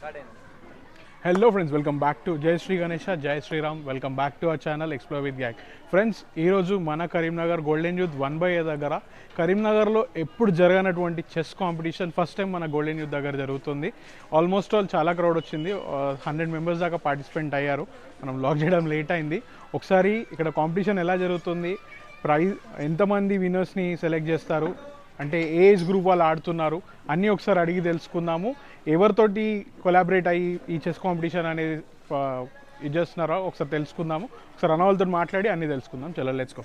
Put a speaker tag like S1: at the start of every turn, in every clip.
S1: Hello friends, welcome back to Jai Shri Ganesha, Jai Shriram. Welcome back to our channel explore with gang. Friends, ఈరోజు మన Karimnagar golden youth 1/A దగ్గర కరీంనగర్లో ఎప్పుడు జరగనటువంటి చెస్ కాంపిటీషన్ ఫస్ట్ టైం మన గోల్డెన్ యూత్ దగ్గర జరుగుతుంది. ఆల్మోస్ట్ ఆల్ చాలా క్రౌడ్ వచ్చింది, 100 మెంబర్స్ దాకా పార్టిసిపేట్ అయ్యారు. మనం వ్లాగ్ చేయడం లేట్ అయింది. ఒకసారి ఇక్కడ కాంపిటీషన్ ఎలా జరుగుతుంది, ప్రైజ్ ఎంతమంది విన్నర్స్ని సెలెక్ట్ చేస్తారు, అంటే ఏ ఏజ్ గ్రూప్ వాళ్ళు ఆడుతున్నారు అన్నీ ఒకసారి అడిగి తెలుసుకుందాము. ఎవరితోటి కొలాబరేట్ అయ్యి ఈ చెస్ కాంపిటీషన్ అనేది ఇది చేస్తున్నారో ఒకసారి తెలుసుకుందాము. ఒకసారి అన్న వాళ్ళతో మాట్లాడి అన్నీ తెలుసుకుందాం. చలో లెట్స్ గో.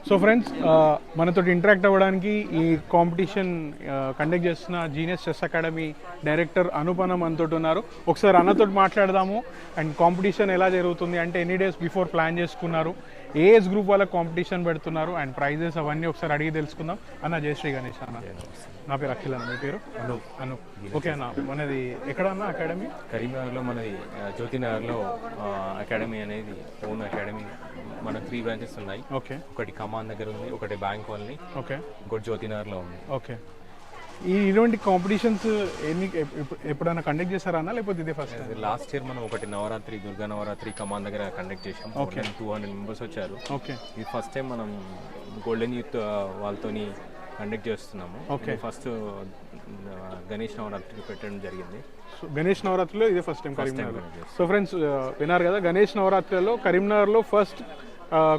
S1: సో ఫ్రెండ్స్, మనతో ఇంటరాక్ట్ అవ్వడానికి ఈ కాంపిటీషన్ కండక్ట్ చేస్తున్న జీనియస్ చెస్ అకాడమీ డైరెక్టర్ అనుపన మనతో ఉన్నారు. ఒకసారి అన్నతో మాట్లాడదాము. అండ్ కాంపిటీషన్ ఎలా జరుగుతుంది, అంటే ఎన్ని డేస్ బిఫోర్ ప్లాన్ చేసుకున్నారు, ఏ ఏజ్ గ్రూప్ వాళ్ళకి కాంపిటీషన్ పెడుతున్నారు, అండ్ ప్రైజెస్ అవన్నీ ఒకసారి అడిగి తెలుసుకుందాం. అన్న జై శ్రీ గణేష్. అన్న నా పేరు అఖిల్ అన్న. మీ పేరు? అను. ఓకే అన్న, మనది ఎక్కడ అన్న అకాడమీ?
S2: కరీంనగర్లో మనది జ్యోతినగర్లో అకాడమీ అనేది ఓన్ అకాడమీ. మన 3 బ్రాంచెస్ ఉన్నాయి.
S1: ఓకే.
S2: ఒకటి కమాన్ దగ్గర ఉంది, ఒకటి బ్యాంక్ కాలనీ,
S1: ఓకే,
S2: ఇంకోటి జ్యోతినగర్లో ఉంది.
S1: ఓకే. ఇటువంటి కాంపిటీషన్స్ ఎప్పుడైనా కండక్ట్ చేశారా లేకపోతే ఇదే ఫస్ట్?
S2: లాస్ట్ ఇయర్ మనం ఒకటి నవరాత్రి, దుర్గా నవరాత్రి కమాన్ దగ్గర కండక్ట్ చేసాం. 200 మెంబర్స్ వచ్చారు.
S1: ఓకే.
S2: ఇది ఫస్ట్ టైం మనం గోల్డెన్ యూత్ వాళ్ళతోని కండక్ట్ చేస్తున్నాము.
S1: ఓకే.
S2: ఫస్ట్ గణేష్ నవరాత్రి పెట్టడం జరిగింది.
S1: గణేష్ నవరాత్రిలో ఇదే first time Karimnagar. So friends, విన్నారు కదా, గణేష్ నవరాత్రిలో కరీంనగర్లో ఫస్ట్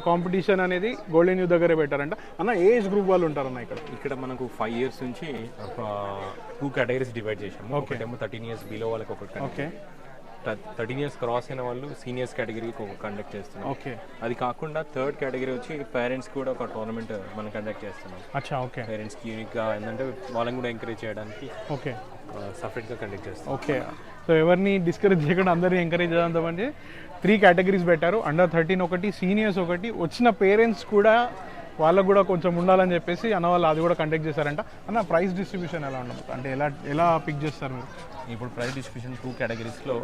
S1: కాంపిటీషన్ అనేది గోల్డెన్ యూత్ దగ్గరే పెట్టారంట. అన్న ఏజ్ గ్రూప్ వాళ్ళు ఉంటారన్న
S2: ఇక్కడ మనకు 5 years నుంచి 2 కేటగిరీస్ డివైడ్ చేసాము. ఒకటేమో 13 years బిలో వాళ్ళకి ఒకటి,
S1: ఓకే,
S2: 13 years క్రాస్ అయిన వాళ్ళు సీనియర్స్ కేటగిరీకి ఒక కండక్ట్ చేస్తున్నాం.
S1: ఓకే.
S2: అది కాకుండా 3rd కేటగిరీ వచ్చి పేరెంట్స్ కూడా ఒక టోర్నమెంట్ మనం కండక్ట్ చేస్తున్నాం.
S1: అచ్చా, ఓకే.
S2: పేరెంట్స్కి యూనిక్గా ఏంటంటే వాళ్ళని కూడా ఎంకరేజ్ చేయడానికి
S1: ఓకే
S2: సపరేట్గా కండక్ట్ చేస్తాం.
S1: ఓకే. సో ఎవరిని డిస్కరేజ్ చేయకుండా అందరినీ ఎంకరేజ్ చేద్దామంటే 3 కేటగిరీస్ పెట్టారు. అండర్ 13 ఒకటి, సీనియర్స్ ఒకటి. వచ్చిన పేరెంట్స్ కూడా వాళ్ళకు కూడా కొంచెం ఉండాలని చెప్పేసి అన్న వాళ్ళు అది కూడా కండక్ట్ చేశారంట. అన్న ప్రైజ్ డిస్ట్రిబ్యూషన్ ఎలా ఉండదు, అంటే ఎలా పిక్ చేస్తారు మీరు?
S2: ఇప్పుడు ప్రైజ్ డిస్ట్రిబ్యూషన్ 2 కేటగిరీస్లో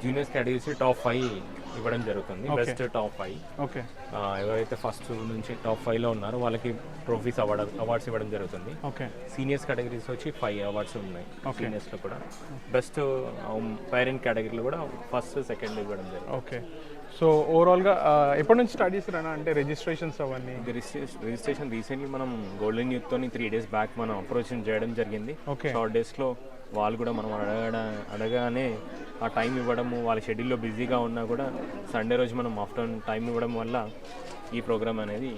S2: జూనియర్స్ కేటగిరీస్ టాప్ 5 ఇవ్వడం జరుగుతుంది. Best top 5.
S1: ఓకే.
S2: ఎవరైతే ఫస్ట్ నుంచి టాప్ 5లో ఉన్నారో వాళ్ళకి ట్రోఫీస్ అవార్డ్స్ ఇవ్వడం జరుగుతుంది.
S1: ఓకే.
S2: సీనియర్స్ కేటగిరీస్ వచ్చి 5 అవార్డ్స్ ఉన్నాయి. సీనియర్స్లో కూడా బెస్ట్ పేరెంట్ కేటగిరీలో కూడా ఫస్ట్, సెకండ్ ఇవ్వడం జరుగుతుంది.
S1: ఓకే. సో ఓవరాల్గా ఎప్పటి నుంచి స్టార్ట్ చేస్తారన్నా, అంటే రిజిస్ట్రేషన్స్ అవన్నీ?
S2: రిజిస్ట్రేషన్ రీసెంట్లీ మనం గోల్డెన్ యూత్తోని 3 days బ్యాక్ మనం అప్రోచ్ చేయడం జరిగింది. షార్ట్ డేస్లో వాళ్ళు కూడా మనం అడగానే ఆ టైం ఇవ్వడము, వాళ్ళ షెడ్యూల్లో బిజీగా ఉన్నా కూడా సండే రోజు మనం ఆఫ్టర్నూన్ టైం ఇవ్వడం వల్ల ఈ ప్రోగ్రామ్ అనేది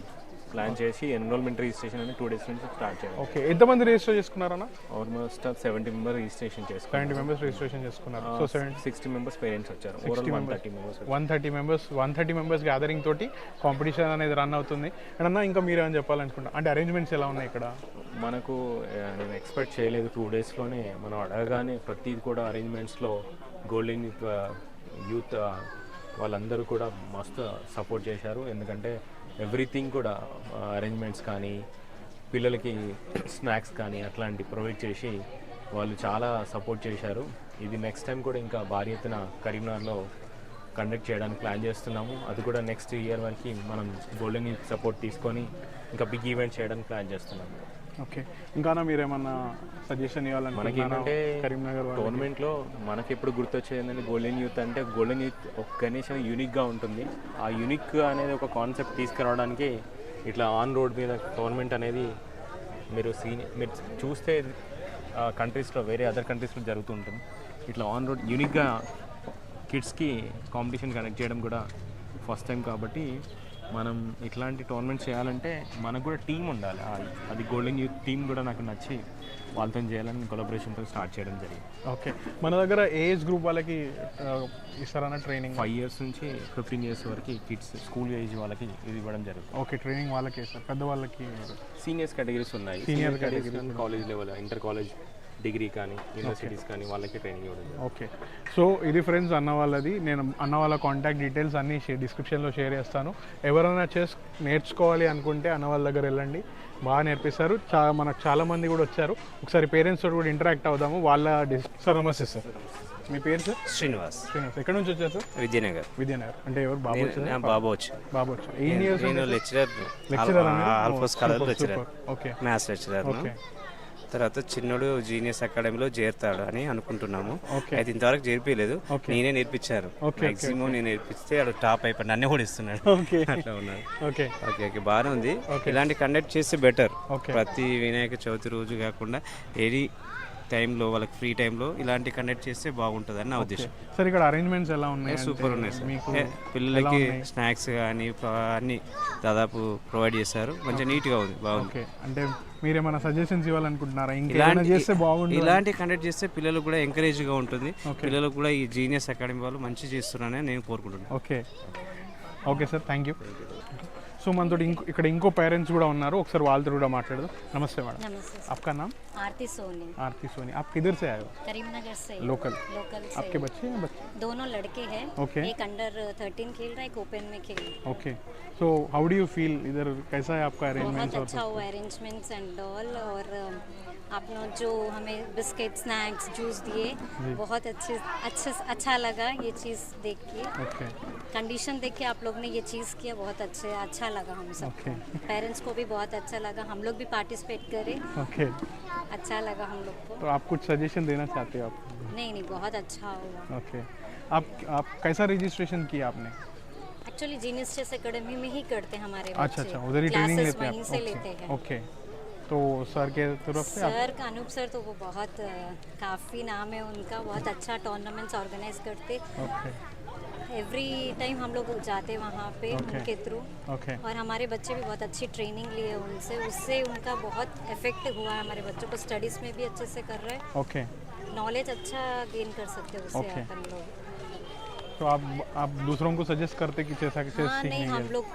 S2: ప్లాన్ చేసి ఎన్రోల్మెంట్ రిజిస్ట్రేషన్ అనేది 2 days నుంచి స్టార్ట్ చేయాలి.
S1: ఓకే. ఎంతమంది రిజిస్టర్ చేసుకున్నారన్నా?
S2: ఆల్మోస్ట్ 70 మెంబర్స్ రిజిస్ట్రేషన్ చేసుకున్నారు.
S1: 70 మెంబర్స్ రిజిస్ట్రేషన్ చేసుకున్నారు. సో
S2: 60 మెంబర్స్ పేరెంట్స్ వచ్చారు. 130 మెంబర్స్ గ్యాదరింగ్ తోటి కాంపిటీషన్ అనేది రన్ అవుతుంది. అండ్ అన్న ఇంకా మీరు ఏమైనా చెప్పాలనుకుంటా, అంటే అరేంజ్మెంట్స్ ఎలా ఉన్నాయి ఇక్కడ? మనకు నేను ఎక్స్పెక్ట్ చేయలేదు 2 daysలోనే మనం అడగగానే ప్రతిది కూడా అరేంజ్మెంట్స్లో గోల్డెన్ యూత్ వాళ్ళందరూ కూడా మస్తు సపోర్ట్ చేశారు. ఎందుకంటే ఎవ్రీథింగ్ కూడా అరేంజ్మెంట్స్ కానీ, పిల్లలకి స్నాక్స్ కానీ అట్లాంటి ప్రొవైడ్ చేసి వాళ్ళు చాలా సపోర్ట్ చేశారు. ఇది నెక్స్ట్ టైం కూడా ఇంకా భారీ ఎత్తున కరీంనగర్లో కండక్ట్ చేయడానికి ప్లాన్ చేస్తున్నాము. అది కూడా నెక్స్ట్ ఇయర్ వరకు మనం గోల్డెన్ యూత్ సపోర్ట్ తీసుకొని ఇంకా బిగ్ ఈవెంట్ చేయడానికి ప్లాన్ చేస్తున్నాము.
S1: ఓకే. ఇంకా మీరు ఏమన్నా సజెషన్ ఇవ్వాలంటే?
S2: మనకి ఏంటంటే
S1: కరీంనగర్
S2: టోర్నమెంట్లో మనకి ఎప్పుడు గుర్తొచ్చేది ఏంటంటే గోల్డెన్ యూత్ అంటే గోల్డెన్ యూత్ ఒక గణేష్ యూనిక్గా ఉంటుంది. ఆ యూనిక్ అనేది ఒక కాన్సెప్ట్ తీసుకురావడానికి ఇట్లా ఆన్ రోడ్ మీద టోర్నమెంట్ అనేది మీరు చూస్తే కంట్రీస్లో, వేరే అదర్ కంట్రీస్లో జరుగుతూ ఉంటుంది. ఇట్లా ఆన్ రోడ్ యూనిక్గా కిడ్స్కి కాంపిటీషన్ కండక్ట్ చేయడం కూడా ఫస్ట్ టైం కాబట్టి మనం ఇట్లాంటి టోర్నమెంట్స్ చేయాలంటే మనకు కూడా టీం ఉండాలి. అది గోల్డెన్ యూత్ టీం కూడా నాకు నచ్చి వాళ్ళతో చేయాలని కొలాబరేషన్తో స్టార్ట్ చేయడం జరిగింది.
S1: ఓకే. మన దగ్గర ఏజ్ గ్రూప్ వాళ్ళకి ఇస్తారన్న ట్రైనింగ్?
S2: 5 years నుంచి 15 years వరకు కిడ్స్, స్కూల్ ఏజ్ వాళ్ళకి ఇది ఇవ్వడం జరుగుతుంది.
S1: ఓకే. ట్రైనింగ్ వాళ్ళకి సార్, పెద్దవాళ్ళకి
S2: సీనియర్స్ కేటగిరీస్ ఉన్నాయి. Senior categories college level, inter college degree కానీ యూనివర్సిటీస్ కానీ వాళ్ళకి ట్రైనింగ్ ఇవ్వడం జరుగుతుంది.
S1: ఓకే, సో ఇది ఫ్రెండ్స్ అన్న వాళ్ళది. నేను అన్న వాళ్ళ కాంటాక్ట్ డీటెయిల్స్ అన్నీ డిస్క్రిప్షన్లో షేర్ చేస్తాను. ఎవరైనా చెస్ నేర్చుకోవాలి అనుకుంటే అన్న వాళ్ళ దగ్గర వెళ్ళండి, బాగా నేర్పిస్తారు. మనకు చాలామంది కూడా వచ్చారు. ఒకసారి పేరెంట్స్ తోటి కూడా ఇంటరాక్ట్ అవుదాము. వాళ్ళ సార్ నమస్తే సార్, మీ పేరు సార్?
S3: శ్రీనివాస్.
S1: శ్రీనివాస్, ఎక్కడ నుంచి వచ్చారు సార్?
S3: విద్యానగర్.
S1: విద్యానగర్ అంటే ఎవరు? బాబు వచ్చారా?
S3: బాబు వచ్చి
S1: బాబు వచ్చా. ఎన్ని ఇయర్స్?
S3: నేను lecturer,
S1: lecturer
S3: ఆల్ఫోస్ college lecturer,
S1: okay,
S3: maths lecturer.
S1: Okay,
S3: తర్వాత చిన్నోడు జీనియస్ అకాడమీలో చేరుతాడు అని అనుకుంటున్నాము.
S1: ఓకే.
S3: అయితే ఇంతవరకు చేర్పిలేదు,
S1: ఓకే.
S3: నేనే నేర్పించాను.
S1: ఓకే,
S3: మాక్సిమం నేను నేర్పిస్తే వాడు టాప్ అయిపోయి అన్నీ కూడా ఇస్తున్నాడు.
S1: ఓకే,
S3: అట్లా ఉన్నాడు.
S1: ఓకే,
S3: ఓకే ఓకే బాగానే ఉంది.
S1: ఓకే.
S3: ఇలాంటి కండక్ట్ చేస్తే బెటర్.
S1: ఓకే.
S3: ప్రతి వినాయక చవితి రోజు కాకుండా ఎనీ టైంలో వాళ్ళకి ఫ్రీ టైంలో ఇలాంటి కండక్ట్ చేస్తే బాగుంటుంది అని నా ఉద్దేశం.
S1: సార్ ఇక్కడ అరేంజ్మెంట్స్ ఎలా ఉన్నాయి?
S3: సూపర్ ఉన్నాయి సార్.
S1: మీకు
S3: పిల్లలకి స్నాక్స్ కానీ అన్ని దాదాపు ప్రొవైడ్ చేశారు. మంచిగా నీట్గా ఉంది, బాగుంది.
S1: ఓకే, అంటే మీరేమైనా సజెషన్స్ ఇవ్వాలనుకుంటున్నారా? ఇంకా చేస్తే బాగుంటుంది.
S3: ఇలాంటి కండక్ట్ చేస్తే పిల్లలకు కూడా ఎంకరేజ్గా ఉంటుంది. పిల్లలకు కూడా ఈ జీనియస్ అకాడమీ వాళ్ళు మంచి చేస్తున్నారని నేను కోరుకుంటున్నాను.
S1: Okay, okay sir, thank you. So మనతో ఇక్కడ ఇంకో పేరెంట్స్ కూడా ఉన్నారు, ఒకసారి వాళ్ళతో కూడా మాట్లాడదాం. నమస్తే మేడం.
S4: नमस्ते सर।
S1: आपका नाम?
S4: आरती सोनी।
S1: आरती सोनी, आप किधर से आए हो?
S4: करीमनगर से।
S1: लोकल?
S4: लोकल से।
S1: आपके बच्चे हैं? बच्चे
S4: दोनों लड़के हैं।
S1: ओके।
S4: एक अंडर 13 खेल रहा है, एक ओपन में खेल रहा है।
S1: Okay, so how do you feel इधर, कैसा है आपका
S4: बहुत
S1: अरेंजमेंट?
S4: अच्छा हुआ अरेंजमेंट्स एंड ऑल। और आप लोग जो हमें बिस्किट स्नैक्स जूस दिए, बहुत अच्छा लगा ये चीज़ देख के।
S1: ओके,
S4: कंडीशन देख के आप लोग ने ये चीज़ किया, बहुत अच्छा लगा हम सब।
S1: ओके,
S4: पेरेंट्स को भी बहुत अच्छा लगा, हम लोग भी पार्टिसिपेट करें,
S1: ओके,
S4: अच्छा लगा हम लोग को।
S1: तो आप कुछ सजेशन देना चाहते हो आप?
S4: नहीं बहुत अच्छा हुआ।
S1: ओके, आप कैसा रजिस्ट्रेशन किया आपने?
S4: एक्चुअली जीनियस चेस एकेडमी में ही करते हैं हमारे
S1: अच्छा अच्छा, उधर ही ट्रेनिंग
S4: क्लासेस
S1: लेते हैं
S4: वहीं
S1: आप?
S4: से लेते हैं।
S1: ओके, तो सर के तरफ से आप?
S4: सर का अनूप सर तो वो बहुत काफ़ी नाम है उनका, बहुत अच्छा टूर्नामेंट्स ऑर्गेनाइज करते।
S1: ओके,
S4: एवरी टाइम हम लोग जाते वहाँ पे
S1: Okay.
S4: उनके थ्रू।
S1: ओके,
S4: और हमारे बच्चे भी बहुत अच्छी ट्रेनिंग लिए उनसे, उससे उनका बहुत इफेक्ट हुआ है। हमारे बच्चों को स्टडीज़ में भी अच्छे से कर रहे हैं,
S1: ओके,
S4: नॉलेज अच्छा गेन कर सकते हैं उससे
S1: Okay.
S4: अपन लोग।
S1: तो आप दूसरों को सजेस्ट करते कि जैसा कि चेस
S4: हाँ नहीं, हम
S1: सीखने
S4: लोग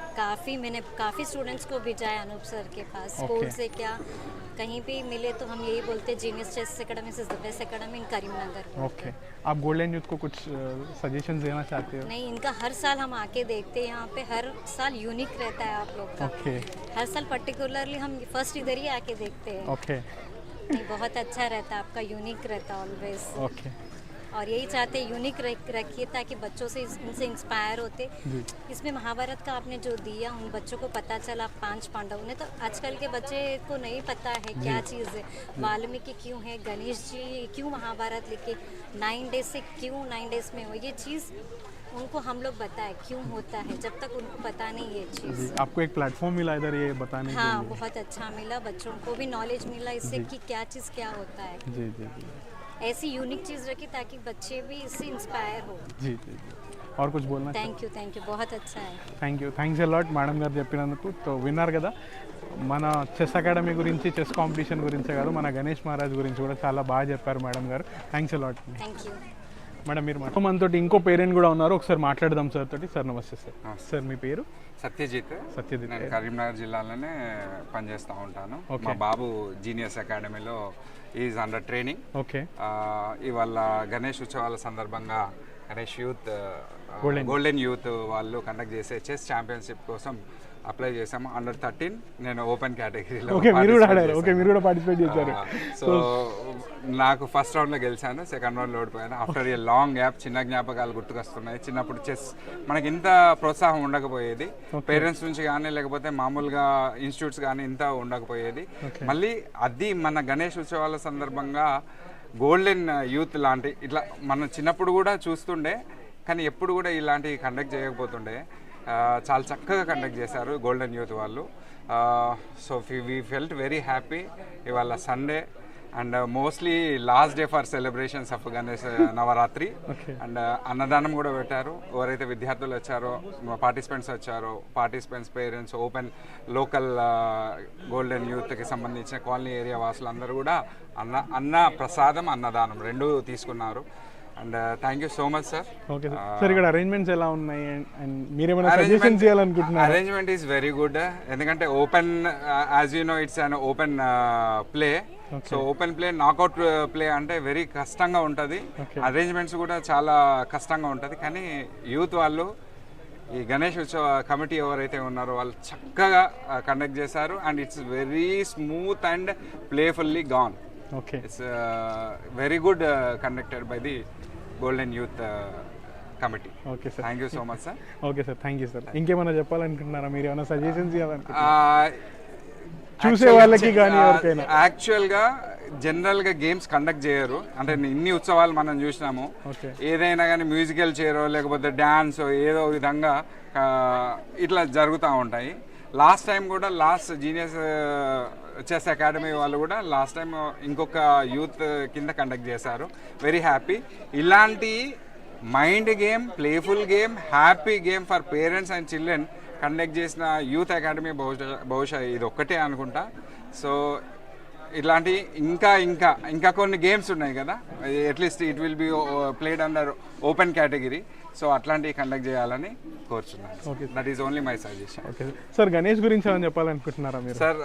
S4: मैंने काफ़ी स्टूडेंट्स को भी जाए अनूप सर के पास।
S1: Okay.
S4: स्कूल से क्या कहीं भी मिले तो हम यही बोलते genius chess academy is the best academy in Karimnagar.
S1: Okay, आप गोल्डन यूथ को कुछ सजेशन देना चाहते हो?
S4: नहीं, इनका हर साल हम आके देखते हैं यहाँ पे, हर साल यूनिक रहता है आप लोग का।
S1: ओके,
S4: हर साल पर्टिकुलरली हम फर्स्ट इधर ही आके देखते हैं।
S1: ओके,
S4: नहीं, बहुत अच्छा रहता है आपका, यूनिक रहता है ऑलवेज।
S1: ओके,
S4: और यही चाहते हैं यूनिक रखिए ताकि बच्चों से इनसे इंस्पायर होते।
S1: जी,
S4: इसमें महाभारत का आपने जो दिया उन बच्चों को पता चला, 5 पांडव ने, तो आजकल के बच्चे को नहीं पता है क्या चीज़ है, वाल्मीकि क्यों है, गणेश जी क्यों महाभारत लिखे, 9 डेज से क्यों 9 डेज में हो, ये चीज़ उनको हम लोग बताए क्यों होता है, जब तक उनको पता नहीं ये चीज़।
S1: जी, आपको एक प्लेटफॉर्म मिला इधर ये बताने
S4: हाँ,
S1: के लिए?
S4: बहुत अच्छा मिला, बच्चों को भी नॉलेज मिला इससे कि क्या चीज़ क्या होता है।
S1: जी जी जी
S4: ऐसी यूनिक चीज़ रखी ताकि बच्चे भी इससे इंस्पायर हो।
S1: जी जी जी, और कुछ बोलना?
S4: थैंक यू, बहुत अच्छा है।
S1: థ్యాంక్స్ అలాట్ మేడం గారు చెప్పినందుకు. సో విన్నారు కదా, మన చెస్ అకాడమీ గురించి, చెస్ కాంపిటీషన్ గురించే కాదు, మన గణేష్ మహారాజ్ గురించి కూడా చాలా బాగా చెప్పారు మేడం గారు. Thanks a lot
S4: thank you.
S1: Madam. మీరు మనతోటి ఇంకో పేరెంట్ కూడా ఉన్నారు, ఒకసారి మాట్లాడదాం సార్ తోటి. సార్ నమస్తే సార్. సార్ మీ పేరు?
S5: సత్యజిత్.
S1: సత్యజిత్.
S5: నేను కరీంనగర్ జిల్లాలోనే పనిచేస్తూ ఉంటాను.
S1: Okay.
S5: మా బాబు జీనియస్ అకాడమీలో ఈజ్ అండర్ ట్రైనింగ్.
S1: ఓకే,
S5: ఇవాళ గణేష్ ఉత్సవాల సందర్భంగా Ganesh youth
S1: Golden.
S5: Golden youth వాళ్ళు కండక్ట్ చేసే చెస్ ఛాంపియన్షిప్ కోసం అప్లై చేసాము. అండర్ 13 నేను ఓపెన్ కేటగిరీలో
S1: ఓకే, మీరు కూడా ఆడారు. ఓకే, మీరు కూడా పార్టిసిపేట్ చేశారు.
S5: సో నాకు ఫస్ట్ రౌండ్లో గెలిచాను, సెకండ్ రౌండ్లో ఓడిపోయాను. ఆఫ్టర్ ఏ లాంగ్ గ్యాప్ చిన్న జ్ఞాపకాలు గుర్తుకొస్తున్నాయి. చిన్నప్పుడు చెస్ మనకి ఇంత ప్రోత్సాహం ఉండకపోయేది, పేరెంట్స్ నుంచి కానీ లేకపోతే మామూలుగా ఇన్స్టిట్యూట్స్ కానీ ఇంత ఉండకపోయేది. మళ్ళీ అది మన గణేష్ ఉత్సవాల సందర్భంగా గోల్డెన్ యూత్ లాంటి ఇట్లా మనం చిన్నప్పుడు కూడా చూస్తుండే, కానీ ఎప్పుడు కూడా ఇలాంటివి కండక్ట్ చేయకపోతుండే. చాలా చక్కగా కండక్ట్ చేశారు గోల్డెన్ యూత్ వాళ్ళు. So we felt very happy. ఇవాళ Sunday and mostly last day for celebrations of Ganesh Navratri. And అన్నదానం కూడా పెట్టారు. ఎవరైతే విద్యార్థులు వచ్చారో, పార్టిసిపెంట్స్ వచ్చారో, participants parents, open local golden యూత్కి సంబంధించిన కాలనీ ఏరియా వాసులు అందరూ కూడా అన్న ప్రసాదం, అన్నదానం రెండు తీసుకున్నారు. And thank you so much sir.
S1: Okay sir, ఇక్కడ అరేంజ్మెంట్స్ ఎలా ఉన్నాయి అండ్ మీరేమైనా సజెషన్ చేయాలనుకుంటున్నారు?
S5: Arrangement is very good. ఎందుకంటే open, as you know, it's an open play. So open play knockout play అంటే వెరీ కష్టంగా ఉంటుంది, అరేంజ్మెంట్స్ కూడా చాలా కష్టంగా ఉంటుంది. కానీ యూత్ వాళ్ళు ఈ గణేష్ ఉత్సవ కమిటీ ఎవరైతే ఉన్నారో వాళ్ళు చక్కగా కండక్ట్ చేశారు. And it's very smooth and playfully gone.
S1: Okay,
S5: it's very good conducted by the golden youth committee.
S1: Okay sir,
S5: thank you so much sir.
S1: Okay sir, thank you sir. ఇంకేమైనా చెప్పాలనుకుంటున్నారా మీరు? ఏమైనా suggestions ఇవ్వాలనుకుంటున్నారా చూసే వాళ్ళకి కానీ ఎవరికైనా?
S5: యాక్చువల్గా జనరల్గా గేమ్స్ కండక్ట్ చేయరు, అంటే ఇన్ని ఉత్సవాలు మనం చూసినాము. ఏదైనా కానీ మ్యూజికల్ చైరో లేకపోతే డ్యాన్స్ ఏదో విధంగా ఇట్లా జరుగుతూ ఉంటాయి. లాస్ట్ టైం కూడా జీనియస్ చెస్ అకాడమీ వాళ్ళు కూడా లాస్ట్ టైం ఇంకొక యూత్ కింద కండక్ట్ చేశారు. Very happy. ఇలాంటి mind game, playful game, happy game for parents and children conduct చేసిన యూత్ అకాడమీ బహుశా ఇది ఒక్కటే అనుకుంటా. సో ఇట్లాంటి ఇంకా కొన్ని గేమ్స్ ఉన్నాయి కదా, at least it will be played under open category. So అట్లాంటివి కండక్ట్ చేయాలని కోరుచున్నాను. That is only my suggestion.
S1: Okay sir, Ganesh గురించి ఏమైనా చెప్పాలనుకుంటున్నారా మీరు?
S5: సార్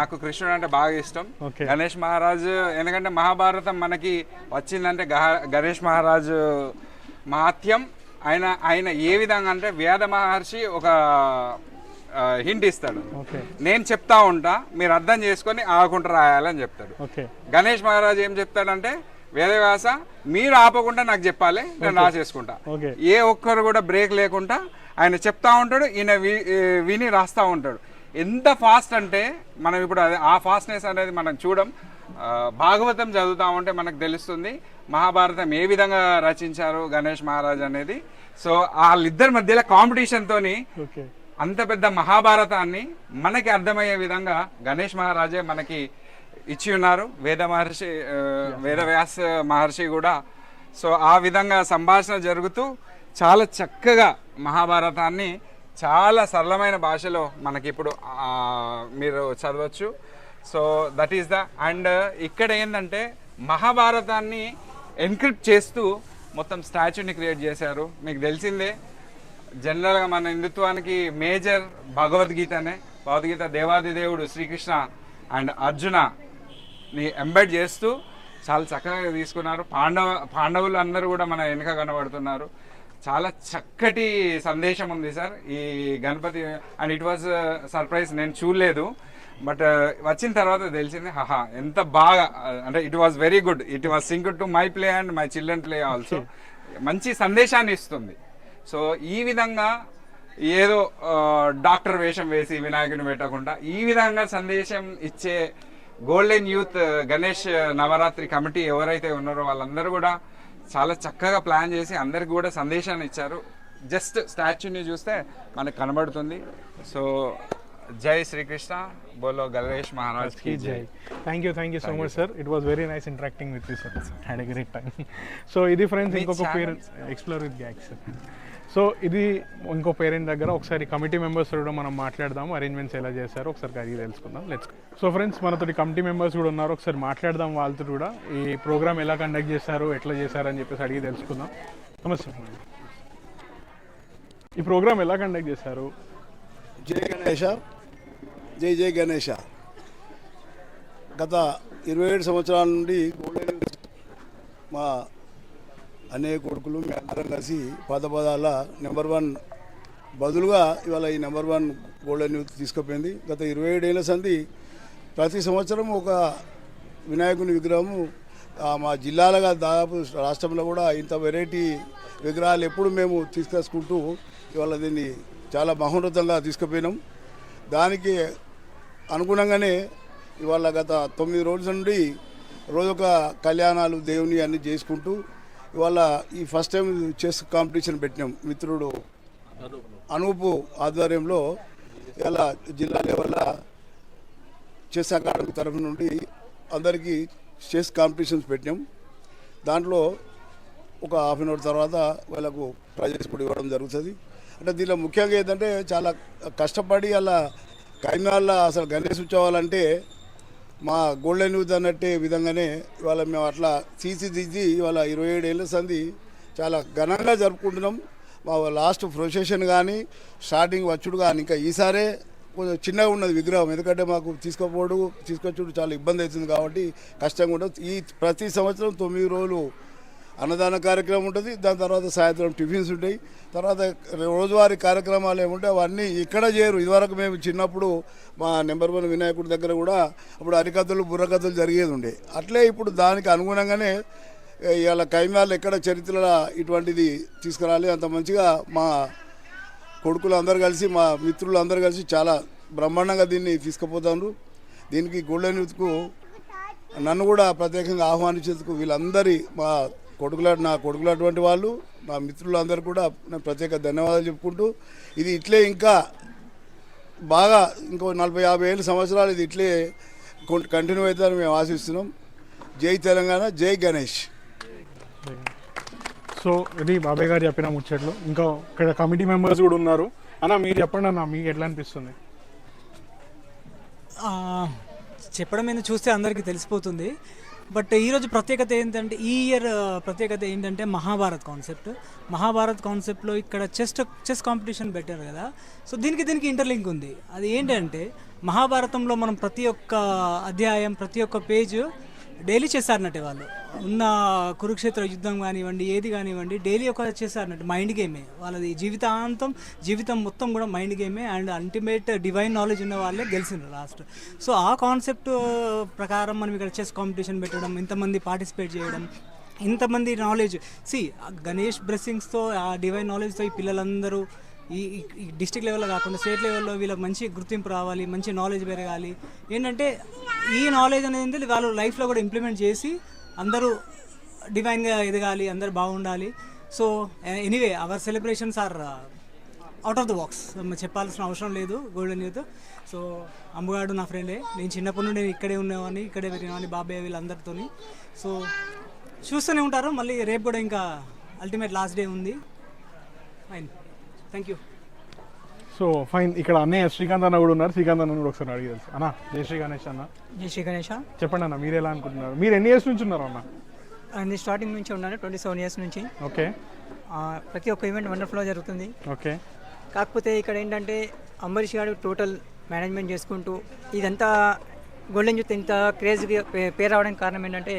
S5: నాకు కృష్ణుడు అంటే బాగా ఇష్టం. గణేష్ మహారాజ్, ఎందుకంటే మహాభారతం మనకి వచ్చిందంటే గణేష్ మహారాజ్ మహాత్యం. ఆయన ఏ విధంగా అంటే వేద మహర్షి ఒక హింట్ ఇస్తాడు, నేను చెప్తా ఉంటా మీరు అర్థం చేసుకొని ఆగకుండా రాయాలని చెప్తాడు. గణేష్ మహారాజ్ ఏం చెప్తాడంటే, వేదవ్యాస మీరు ఆపకుండా నాకు చెప్పాలి, నేను రాసేసుకుంటా. ఏ ఒక్కరు కూడా బ్రేక్ లేకుండా ఆయన చెప్తా ఉంటాడు, ఈయన విని రాస్తూ ఉంటాడు. ఎంత ఫాస్ట్ అంటే మనం ఇప్పుడు ఆ ఫాస్ట్నెస్ అనేది మనం చూడం. భాగవతం చదువుతా ఉంటే మనకు తెలుస్తుంది మహాభారతం ఏ విధంగా రచించారు గణేష్ మహారాజ్ అనేది. సో వాళ్ళిద్దరి మధ్యలో కాంపిటీషన్తోని అంత పెద్ద మహాభారతాన్ని మనకి అర్థమయ్యే విధంగా గణేష్ మహారాజే మనకి ఇచ్చి ఉన్నారు. వేదవ్యాస మహర్షి కూడా. సో ఆ విధంగా సంభాషణ జరుగుతూ చాలా చక్కగా మహాభారతాన్ని చాలా సరళమైన భాషలో మనకి ఇప్పుడు మీరు చదవచ్చు. సో దట్ ఈస్ అండ్ ఇక్కడ ఏంటంటే మహాభారతాన్ని ఎన్క్రిప్ట్ చేస్తూ మొత్తం స్టాచ్యూని క్రియేట్ చేశారు. మీకు తెలిసిందే జనరల్గా మన హిందుత్వానికి మేజర్ భగవద్గీతనే. భగవద్గీత దేవాది దేవుడు శ్రీకృష్ణ అండ్ అర్జునని ఎంబెడ్ చేస్తూ చాలా చక్కగా తీసుకున్నారు. పాండవులు అందరూ కూడా మన వెనుక కనబడుతున్నారు. చాలా చక్కటి సందేశం ఉంది సార్ ఈ Ganapati. And it was surprise, నేను చూడలేదు, బట్ వచ్చిన తర్వాత తెలిసింది ఎంత బాగా అంటే it was very good. It was sync to my play and my children play also. మంచి సందేశాన్ని ఇస్తుంది. సో ఈ విధంగా ఏదో డాక్టర్ వేషం వేసి వినాయకుని పెట్టకుండా ఈ విధంగా సందేశం ఇచ్చే golden youth Ganesh Navratri committee ఎవరైతే ఉన్నారో వాళ్ళందరూ కూడా చాలా చక్కగా ప్లాన్ చేసి అందరికి కూడా సందేశాన్ని ఇచ్చారు. జస్ట్ స్టాచ్యూని చూస్తే మనకు కనబడుతుంది. సో జై శ్రీకృష్ణ, బోలో గణేష్ మహారాజ్ కి జై.
S1: Thank you so much sir. It was very nice interacting with you sir. Had a great time. So ఇది ఫ్రెండ్స్ ఇంకొక parent explore with gag sir. So ఇది ఇంకో పేరెంట్ దగ్గర ఒకసారి కమిటీ మెంబర్స్ కూడా మనం మాట్లాడదాము, అరేంజ్మెంట్స్ ఎలా చేశారో ఒకసారి అడిగి తెలుసుకుందాం. లెట్స్. సో ఫ్రెండ్స్ మనతోటి కమిటీ మెంబర్స్ కూడా ఉన్నారు, ఒకసారి మాట్లాడదాం వాళ్ళతో కూడా. ఈ ప్రోగ్రామ్ ఎలా కండక్ట్ చేశారు, ఎట్లా చేశారు అని చెప్పేసి అడిగి తెలుసుకుందాం. నమస్తే. ఈ ప్రోగ్రామ్ ఎలా కండక్ట్ చేశారు?
S6: జై గణేష, జై జై గణేష. గత 27 సంవత్సరాల నుండి మా అన్నయ్య కొడుకులు మేము అందరం కలిసి పదాల నెంబర్ 1 బదులుగా ఇవాళ ఈ నెంబర్ 1 గోల్డెన్ యూత్ తీసుకుపోయింది. గత 27 ఏళ్ళ సంది ప్రతి సంవత్సరం ఒక వినాయకుని విగ్రహము మా జిల్లాలుగా దాదాపు రాష్ట్రంలో కూడా ఇంత వెరైటీ విగ్రహాలు ఎప్పుడు మేము తీసుకొచ్చుకుంటూ ఇవాళ దీన్ని చాలా మహోన్నతంగా తీసుకుపోయినాం. దానికి అనుగుణంగానే ఇవాళ గత 9 రోజుల నుండి రోజొక కళ్యాణాలు దేవుని అన్నీ చేసుకుంటూ ఇవాళ ఈ ఫస్ట్ టైం చెస్ కాంపిటీషన్ పెట్టినాం. మిత్రుడు అనూపు ఆధ్వర్యంలో ఇలా జిల్లా లెవెల్లో చెస్ అకాడమీ తరఫు నుండి అందరికీ చెస్ కాంపిటీషన్స్ పెట్టినాం. దాంట్లో ఒక హాఫ్ అన్ అవర్ తర్వాత వాళ్ళకు ప్రైజెస్ కూడా ఇవ్వడం జరుగుతుంది. అంటే దీనిలో ముఖ్యంగా ఏంటంటే చాలా కష్టపడి అలా కరీంనగర్లో అసలు గణేష్ ఉత్సవాలంటే మా గోల్డెన్ యూత్ అన్నట్టే విధంగానే ఇవాళ మేము అట్లా తీర్చిదిద్ది ఇవాళ 27 ఏళ్ళ సంది చాలా ఘనంగా జరుపుకుంటున్నాం. మా లాస్ట్ ప్రొసెషన్ కానీ స్టార్టింగ్ వచ్చుడు కానీ ఇంకా ఈసారే కొంచెం చిన్నగా ఉన్నది విగ్రహం, ఎందుకంటే మాకు తీసుకొచ్చుడు చాలా ఇబ్బంది అవుతుంది కాబట్టి కష్టంగా ఉంటుంది. ఈ ప్రతి సంవత్సరం 9 రోజులు అన్నదాన కార్యక్రమం ఉంటుంది, దాని తర్వాత సాయంత్రం టిఫిన్స్ ఉంటాయి, తర్వాత రోజువారీ కార్యక్రమాలు ఏముంటాయి అవన్నీ ఇక్కడ చేయరు. ఇదివరకు మేము చిన్నప్పుడు మా నెంబర్ 1 వినాయకుడి దగ్గర కూడా అప్పుడు హరికథలు బుర్రకథలు జరిగేది ఉండే. అట్లే ఇప్పుడు దానికి అనుగుణంగానే ఇవాళ కైమాలు ఎక్కడ చరిత్రలో ఇటువంటిది తీసుకురాలి, అంత మంచిగా మా కొడుకులు అందరు కలిసి మా మిత్రులు అందరు కలిసి చాలా బ్రహ్మాండంగా దీన్ని తీసుకుపోతారు. దీనికి గోల్డెన్ యూత్కు నన్ను కూడా ప్రత్యేకంగా ఆహ్వానించేందుకు వీళ్ళందరి నా కొడుకులు అటువంటి వాళ్ళు నా మిత్రులందరూ కూడా నేను ప్రత్యేక ధన్యవాదాలు చెప్పుకుంటూ, ఇది ఇట్లే ఇంకా బాగా ఇంకో 40-50 సంవత్సరాలు ఇది ఇట్లే కంటిన్యూ అవుతుందని మేము ఆశిస్తున్నాం. జై తెలంగాణ, జై గణేష్.
S1: సో ఇది బాబాయ్ గారు చెప్పిన ముచ్చట్లు. ఇంకా ఇక్కడ కమిటీ మెంబర్స్ కూడా ఉన్నారు. అన్న మీరు చెప్పండి అన్న, మీకు ఎట్లా అనిపిస్తుంది?
S7: చెప్పడం మీద చూస్తే అందరికీ తెలిసిపోతుంది. బట్ ఈరోజు ప్రత్యేకత ఏంటంటే, ఈ ఇయర్ ప్రత్యేకత ఏంటంటే మహాభారత్ కాన్సెప్ట్లో ఇక్కడ చెస్ కాంపిటీషన్ పెట్టారు కదా. సో దీనికి ఇంటర్లింక్ ఉంది. అది ఏంటంటే మహాభారతంలో మనం ప్రతి ఒక్క అధ్యాయం ప్రతి ఒక్క పేజ్ డైలీ చేశారన్నట్టే. వాళ్ళు ఉన్న కురుక్షేత్ర యుద్ధం కానివ్వండి, ఏది కానివ్వండి, డైలీ ఒక చేశారన్నట్టు. మైండ్ గేమే వాళ్ళది, జీవితం మొత్తం కూడా మైండ్ గేమే. అండ్ అల్టిమేట్ డివైన్ నాలెడ్జ్ ఉన్న వాళ్ళే గెలిచిండ్రు లాస్ట్. సో ఆ కాన్సెప్ట్ ప్రకారం మనం ఇక్కడ చెస్ కాంపిటీషన్ పెట్టడం, ఇంతమంది పార్టిసిపేట్ చేయడం, ఇంతమంది నాలెడ్జ్ గణేష్ బ్లెస్సింగ్స్తో, ఆ డివైన్ నాలెడ్జ్తో ఈ పిల్లలందరూ ఈ డిస్ట్రిక్ట్ లెవెల్లో కాకుండా స్టేట్ లెవెల్లో వీళ్ళకి మంచి గుర్తింపు రావాలి, మంచి నాలెడ్జ్ పెరగాలి. ఏంటంటే ఈ నాలెడ్జ్ అనేది వాళ్ళు లైఫ్లో కూడా ఇంప్లిమెంట్ చేసి అందరూ డివైన్గా ఎదగాలి, అందరూ బాగుండాలి. So anyway our celebrations are out of the box, చెప్పాల్సిన అవసరం లేదు. Golden youth. సో అంబుగాడు నా ఫ్రెండే, నేను చిన్నప్పటి నుండి ఇక్కడే ఉండేవాడిని, ఇక్కడే పెరిగినవాడిని బాబాయ్ వీళ్ళందరితో. సో చూస్తూనే ఉంటారు. మళ్ళీ రేపు కూడా ఇంకా అల్టిమేట్ లాస్ట్ డే ఉంది. Fine, thank you.
S1: So fine, ఇక్కడ అన్నయ్య శ్రీకాంత్ అన్న కూడా ఉన్నారు. శ్రీకాంత్ అన్న కూడా ఒకసారి అడిగి తెలుసు. అన్న జై శ్రీ గణేష్ అన్న.
S8: జై శ్రీ గణేష.
S1: చెప్పండి అన్న, మీరు ఎలా అనుకుంటున్నారు? మీరు ఎన్ని ఇయర్స్ నుంచి ఉన్నారు అన్న?
S8: నేను స్టార్టింగ్ నుంచి ఉన్నాను, 27 ఇయర్స్ నుంచి.
S1: ఓకే.
S8: ప్రతి ఒక్క ఈవెంట్ వండర్ఫుల్గా జరుగుతుంది.
S1: ఓకే.
S8: కాకపోతే ఇక్కడ ఏంటంటే అంబరీష్ గారు టోటల్ మేనేజ్మెంట్ చేసుకుంటూ ఇదంతా గోల్డెన్ యూత్ ఇంత క్రేజ్గా పేరు రావడానికి కారణం ఏంటంటే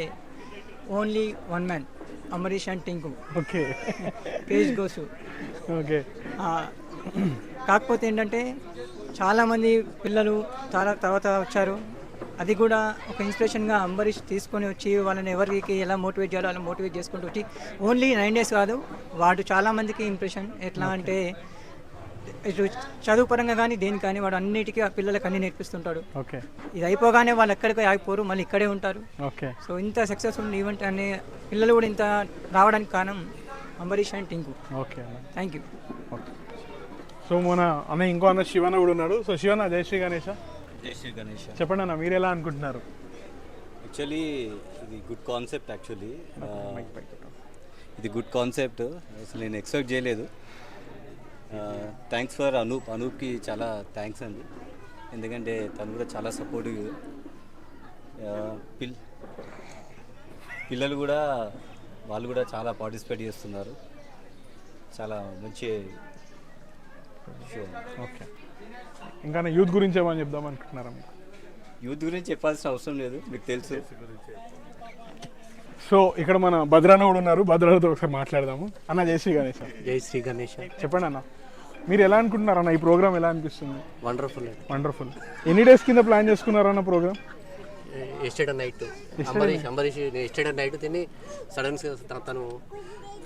S8: only one man, Ambareesh and Tinku.
S1: Okay.
S8: Craze గోసు.
S1: ఓకే.
S8: కాకపోతే ఏంటంటే చాలామంది పిల్లలు చాలా తర్వాత వచ్చారు. అది కూడా ఒక ఇన్స్పిరేషన్గా అంబరీష్ తీసుకొని వచ్చి వాళ్ళని ఎవరికి ఎలా మోటివేట్ చేయాలో అలా మోటివేట్ చేసుకుంటూ వచ్చి ఓన్లీ 9 days కాదు, వాడు చాలామందికి ఇంప్రెషన్. ఎట్లా అంటే ఇటు చదువు పరంగా కానీ దేని కానీ వాడు అన్నిటికీ ఆ పిల్లలకు అన్ని నేర్పిస్తుంటాడు.
S1: ఓకే.
S8: ఇది అయిపోగానే వాళ్ళు ఎక్కడికి ఆగిపోరు, మళ్ళీ ఇక్కడే ఉంటారు.
S1: ఓకే.
S8: సో ఇంత సక్సెస్ఫుల్ ఈవెంట్ అనే పిల్లలు కూడా ఇంత రావడానికి కారణం Ambareesh and Tinku.
S1: Okay.
S8: Thank you.
S1: Okay. So మన అన్న ఇంకో అన్న శివన్న కూడా ఉన్నాడు. సో శివన్న, జై శ్రీ గణేష.
S9: జై శ్రీ గణేష్.
S1: చెప్పండి అన్న, మీరు ఎలా అనుకుంటున్నారు?
S9: యాక్చువల్లీ ఇది గుడ్ కాన్సెప్ట్. ఇది గుడ్ కాన్సెప్ట్, అసలు నేను ఎక్స్పెక్ట్ చేయలేదు. థ్యాంక్స్ ఫర్ అనూప్కి చాలా థ్యాంక్స్ అండి, ఎందుకంటే తను కూడా చాలా సపోర్టివ్. పిల్లలు కూడా వాళ్ళు కూడా చాలా పార్టిసిపేట్ చేస్తున్నారు. చాలా మంచి షో.
S1: ఓకే. ఇంకా యూత్ గురించి ఏమని చెప్దాం అనుకుంటున్నారా?
S9: యూత్ గురించి చెప్పాల్సిన అవసరం లేదు, మీకు తెలుసు.
S1: సో ఇక్కడ మన భద్రాన్న కూడా ఉన్నారు. భద్రాతో ఒకసారి మాట్లాడదాము. అన్న జై శ్రీ గణేష్.
S10: జై శ్రీ గణేష్.
S1: చెప్పండి అన్న, మీరు ఎలా అనుకుంటున్నారు అన్న? ఈ ప్రోగ్రామ్ ఎలా అనిపిస్తుంది?
S10: వండర్ఫుల్.
S1: ఎన్ని డేస్ కింద ప్లాన్ చేసుకున్నారన్న programme?
S10: Yesterday night Ambarish yesterday night తిని సడన్గా తను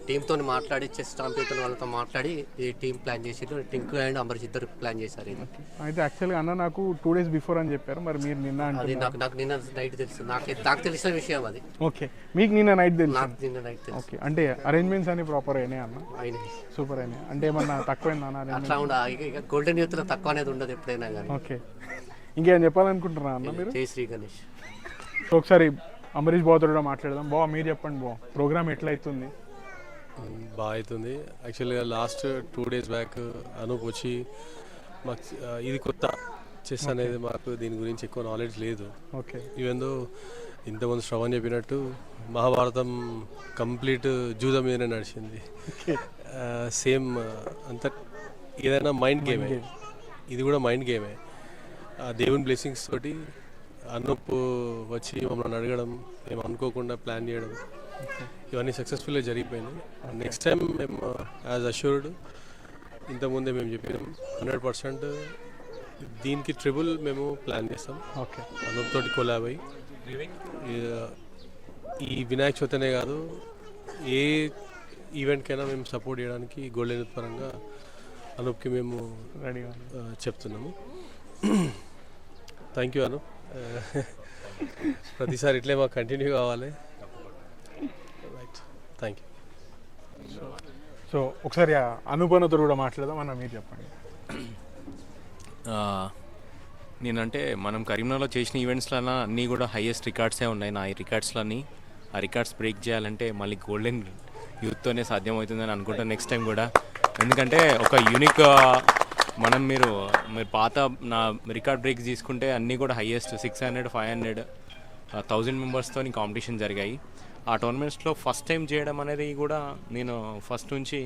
S10: టీంతో మాట్లాడి, చెస్ ఛాంపియన్ వాళ్ళతో మాట్లాడి ఈ టీం ప్లాన్ చేసి టింకు అండ్ అంబరీష్ ఇద్దరు ప్లాన్ చేశారు. ఇది
S1: అయితే యాక్చువల్గా అన్న నాకు 2 days బిఫోర్ అని చెప్పారు. మరి మీరు నిన్న?
S10: అది నాకు నిన్న నైట్ తెలుసు. నాకు తెలిసిన విషయం అది.
S1: ఓకే. మీకు నిన్న నైట్ తెలుసు?
S10: నాకు నిన్న నైట్ తెలుసు.
S1: ఓకే. అంటే అరేంజ్మెంట్స్ అన్ని ప్రాపర్ అయినాయి అన్న?
S10: అయినాయి.
S1: సూపర్ అయినాయి. అంటే ఏమన్నా తక్కువైందా అన్న?
S10: అట్లా ఇక గోల్డెన్ యూత్లో తక్కువ అనేది ఉండదు ఎప్పుడైనా కానీ.
S1: ఓకే. ఇంకేం చెప్పాలనుకుంటున్నారా అన్న మీరు?
S10: జై శ్రీ గణేష్.
S1: సో ఒకసారి అంబరీష్ బావతో కూడా మాట్లాడదాం. బావ మీరు చెప్పండి, బావ ప్రోగ్రామ్ ఎట్లా అవుతుంది?
S11: బాగా అవుతుంది. యాక్చువల్గా లాస్ట్ 2 days బ్యాక్ అనూప్ వచ్చి మాకు ఇది కొత్త చెస్ అనేది, మాకు దీని గురించి ఎక్కువ నాలెడ్జ్ లేదు.
S1: ఓకే.
S11: ఈవెన్ దో ఇంతమంది శ్రవణ్ చెప్పినట్టు మహాభారతం కంప్లీట్ జూద మీదనే నడిచింది. సేమ్ అంత ఏదైనా మైండ్ గేమే, ఇది కూడా మైండ్ గేమే. ఆ దేవుని బ్లెస్సింగ్స్ తోటి అనూప్ వచ్చి మమ్మల్ని అడగడం, మేము అనుకోకుండా ప్లాన్ చేయడం, ఇవన్నీ సక్సెస్ఫుల్గా జరిగిపోయినాయి. నెక్స్ట్ టైం మేము యాజ్ అష్యూర్డ్ ఇంతకుముందే మేము చెప్పినాం 100% దీనికి ట్రిబుల్ మేము ప్లాన్ చేస్తాం.
S1: ఓకే,
S11: అనూప్ తోటి కొలాబ్ అయ్యి ఈ వినాయక చవితినే కాదు ఏ ఈవెంట్కైనా మేము సపోర్ట్ చేయడానికి గోల్డెన్ యూత్ పరంగా అనూప్కి మేము
S1: రెడీగా
S11: చెప్తున్నాము. థ్యాంక్ యూ అనూప్, ప్రతిసారి ఇట్లే మాకు కంటిన్యూ కావాలి. Right, thank you.
S1: సో ఒకసారి అనుపనతో కూడా మాట్లాడదాం అన్న, మీరు చెప్పండి.
S2: నేనంటే మనం కరీంనగర్లో చేసిన ఈవెంట్స్లో అన్నీ కూడా హైయెస్ట్ రికార్డ్సే ఉన్నాయి. నా ఈ రికార్డ్స్లన్నీ ఆ రికార్డ్స్ బ్రేక్ చేయాలంటే మళ్ళీ గోల్డెన్ యూత్తోనే సాధ్యమవుతుందని అనుకుంటాను నెక్స్ట్ టైం కూడా. ఎందుకంటే ఒక యూనిక్ మీరు పాత నా రికార్డ్ బ్రేక్స్ తీసుకుంటే అన్నీ కూడా హైయెస్ట్ 600, 500, 1000 మెంబర్స్తో కాంపిటీషన్ జరిగాయి. ఆ టోర్నమెంట్స్లో ఫస్ట్ టైం చేయడం అనేది కూడా నేను ఫస్ట్ నుంచి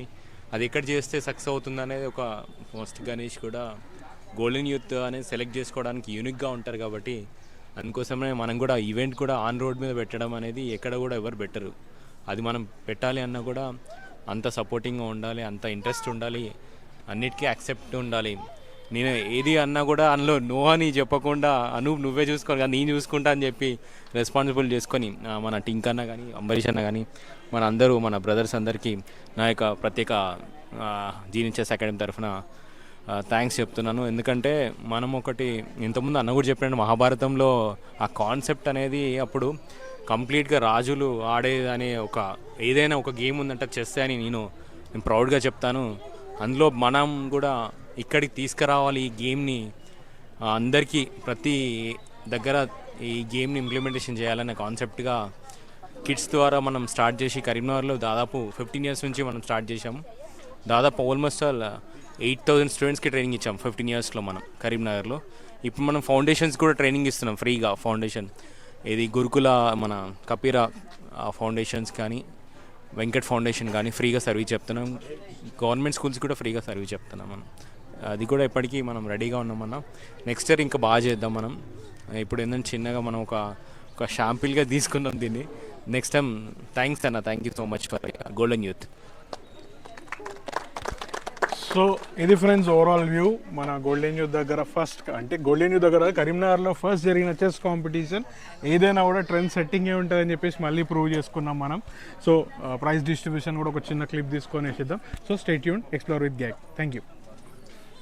S2: అది ఎక్కడ చేస్తే సక్సెస్ అవుతుంది అనేది ఒక ఫస్ట్ గణేష్ కూడా గోల్డెన్ యూత్ అనేది సెలెక్ట్ చేసుకోవడానికి యూనిక్గా ఉంటారు కాబట్టి అందుకోసమే మనం కూడా ఈవెంట్ కూడా ఆన్ రోడ్ మీద పెట్టడం అనేది ఎక్కడ కూడా ఎవరు పెట్టరు. అది మనం పెట్టాలి అన్నా కూడా అంత సపోర్టింగ్గా ఉండాలి, అంత ఇంట్రెస్ట్ ఉండాలి, అన్నిటికీ యాక్సెప్ట్ ఉండాలి. నేను ఏది అన్నా కూడా అందులో నో అని చెప్పకుండా నువ్వే చూసుకోవాలి కదా, నేను చూసుకుంటా అని చెప్పి రెస్పాన్సిబుల్ చేసుకొని మన టింక్ అన్న కానీ అంబరీష్ అన్న కానీ మన అందరూ మన బ్రదర్స్ అందరికీ నా యొక్క ప్రత్యేక జీనిచెస్ అకాడమీ తరఫున థ్యాంక్స్ చెప్తున్నాను. ఎందుకంటే మనం ఒకటి ఇంతకుముందు అన్న కూడా చెప్పినట్టు మహాభారతంలో ఆ కాన్సెప్ట్ అనేది అప్పుడు కంప్లీట్గా రాజులు ఆడేదనే ఏదైనా ఒక గేమ్ ఉందంటే చెస్ అని నేను ప్రౌడ్గా చెప్తాను. అందులో మనం కూడా ఇక్కడికి తీసుకురావాలి ఈ గేమ్ని, అందరికీ ప్రతి దగ్గర ఈ గేమ్ని ఇంప్లిమెంటేషన్ చేయాలనే కాన్సెప్ట్గా కిడ్స్ ద్వారా మనం స్టార్ట్ చేసి కరీంనగర్లో దాదాపు 15 years నుంచి మనం స్టార్ట్ చేసాము. దాదాపు ఆల్మోస్ట్ 8,000 స్టూడెంట్స్కి ట్రైనింగ్ ఇచ్చాం 15 yearsలో మనం కరీంనగర్లో. ఇప్పుడు మనం ఫౌండేషన్స్ కూడా ట్రైనింగ్ ఇస్తున్నాం ఫ్రీగా. ఫౌండేషన్ ఇది గురుకుల మన కపీరా ఫౌండేషన్స్ కానీ వెంకట్ ఫౌండేషన్ కానీ ఫ్రీగా సర్వీస్ చెప్తున్నాం. గవర్నమెంట్ స్కూల్స్ కూడా ఫ్రీగా సర్వీస్ చెప్తున్నాం మనం. అది కూడా ఇప్పటికీ మనం రెడీగా ఉన్నామన్నా. నెక్స్ట్ ఇయర్ ఇంకా బాగా చేద్దాం మనం. ఇప్పుడు ఏంటంటే చిన్నగా మనం ఒక షాంపిల్గా తీసుకున్నాం దీన్ని. నెక్స్ట్ టైం థ్యాంక్స్ అన్న, thank you so much for golden youth.
S1: So ఇది ఫ్రెండ్స్ ఓవరాల్ వ్యూ మన గోల్డెన్ యూత్ దగ్గర గోల్డెన్ యూత్ దగ్గర కరీంనగర్లో ఫస్ట్ జరిగిన చెస్ కాంపిటీషన్ ఏదైనా కూడా ట్రెండ్ సెట్టింగే ఉంటుందని చెప్పేసి మళ్ళీ ప్రూవ్ చేసుకున్నాం మనం. సో ప్రైజ్ డిస్ట్రిబ్యూషన్ కూడా ఒక చిన్న క్లిప్ తీసుకొని వేసిద్దాం. So stay tuned, explore with gag. Thank you.